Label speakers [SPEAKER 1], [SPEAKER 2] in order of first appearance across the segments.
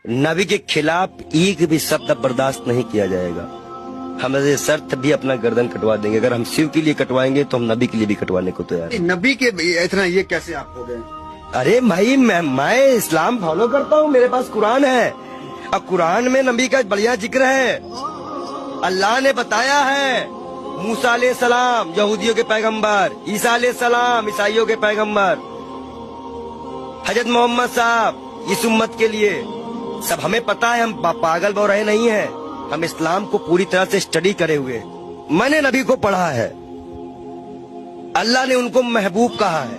[SPEAKER 1] नबी के खिलाफ एक भी शब्द बर्दाश्त नहीं किया जाएगा। हम शर्त भी अपना गर्दन कटवा देंगे। अगर हम शिव के लिए कटवाएंगे तो हम नबी के लिए भी कटवाने को तैयार हैं।
[SPEAKER 2] नबी के इतना ये कैसे आप हो गए?
[SPEAKER 1] अरे भाई मैं इस्लाम फॉलो करता हूँ, मेरे पास कुरान है और कुरान में नबी का बढ़िया जिक्र है। अल्लाह ने बताया है मूसा अलैहि सलाम यहूदियों के पैगंबर, ईसा अलैहि सलाम ईसाइयों के पैगंबर, हजरत मोहम्मद साहब इस उम्मत के लिए सब हमें पता है। हम पागल बो रहे नहीं है, हम इस्लाम को पूरी तरह से स्टडी करे हुए। मैंने नबी को पढ़ा है, अल्लाह ने उनको महबूब कहा है।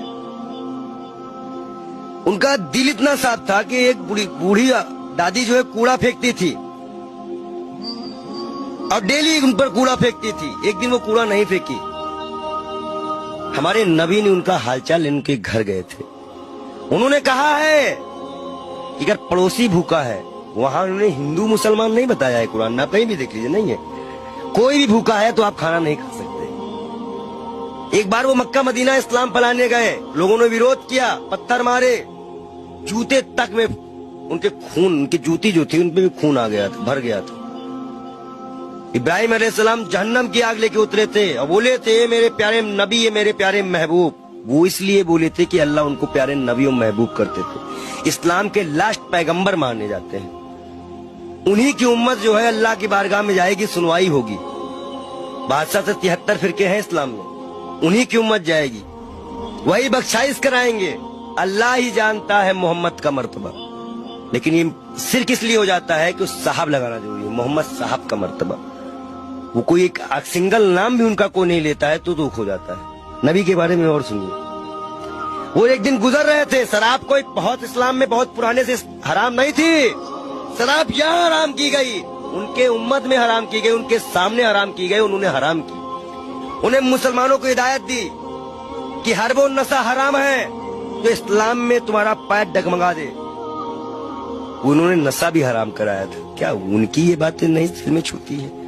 [SPEAKER 1] उनका दिल इतना साफ था कि एक बूढ़ी दादी जो है कूड़ा फेंकती थी और डेली उन पर कूड़ा फेंकती थी। एक दिन वो कूड़ा नहीं फेंकी। हमारे नबी ने उनका हालचाल इनके घर गए थे। उन्होंने कहा है कि अगर पड़ोसी भूखा है, वहां उन्होंने हिंदू मुसलमान नहीं बताया है, कुरान में आप कहीं भी देख लीजिए, नहीं है कोई भी भूखा है तो आप खाना नहीं खा सकते। एक बार वो मक्का मदीना इस्लाम फैलाने गए, लोगों ने विरोध किया, पत्थर मारे, जूते तक में उनके खून, उनकी जूती जो थी उनपे भी खून आ गया था, भर गया था। इब्राहिम अलैहिस्सलाम जहन्नम की आग लेके उतरे थे और बोले थे मेरे प्यारे नबी, ये मेरे प्यारे महबूब। वो इसलिए बोले थे कि अल्लाह उनको प्यारे नबी और महबूब करते थे। इस्लाम के लास्ट पैगंबर माने जाते हैं। उन्हीं की उम्मत जो है अल्लाह की बारगाह में जाएगी, सुनवाई होगी। बादशाह से 73 फिरके हैं इस्लाम में, उन्हीं की उम्मत जाएगी, वही बख्शाइश कराएंगे। अल्लाह ही जानता है मोहम्मद का मर्तबा, लेकिन ये सिर्फ इसलिए हो जाता है कि उस साहब लगाना जरूरी है, मोहम्मद साहब का मर्तबा। वो कोई एक सिंगल नाम भी उनका कोई नहीं लेता है तो दुख हो जाता है। नबी के बारे में और सुनिए, वो एक दिन गुजर रहे थे, शराब कोई बहुत इस्लाम में बहुत पुराने से हराम नहीं थी। शराब यहाँ हराम की गई, उनके उम्मत में हराम की गई, उनके सामने हराम की गई, उन्होंने हराम की। उन्हें मुसलमानों को हिदायत दी कि हर वो नशा हराम है जो इस्लाम में तुम्हारा पैर डगमगा दे। उन्होंने नशा भी हराम कराया था। क्या उनकी ये बातें नहीं दिल में छूती है?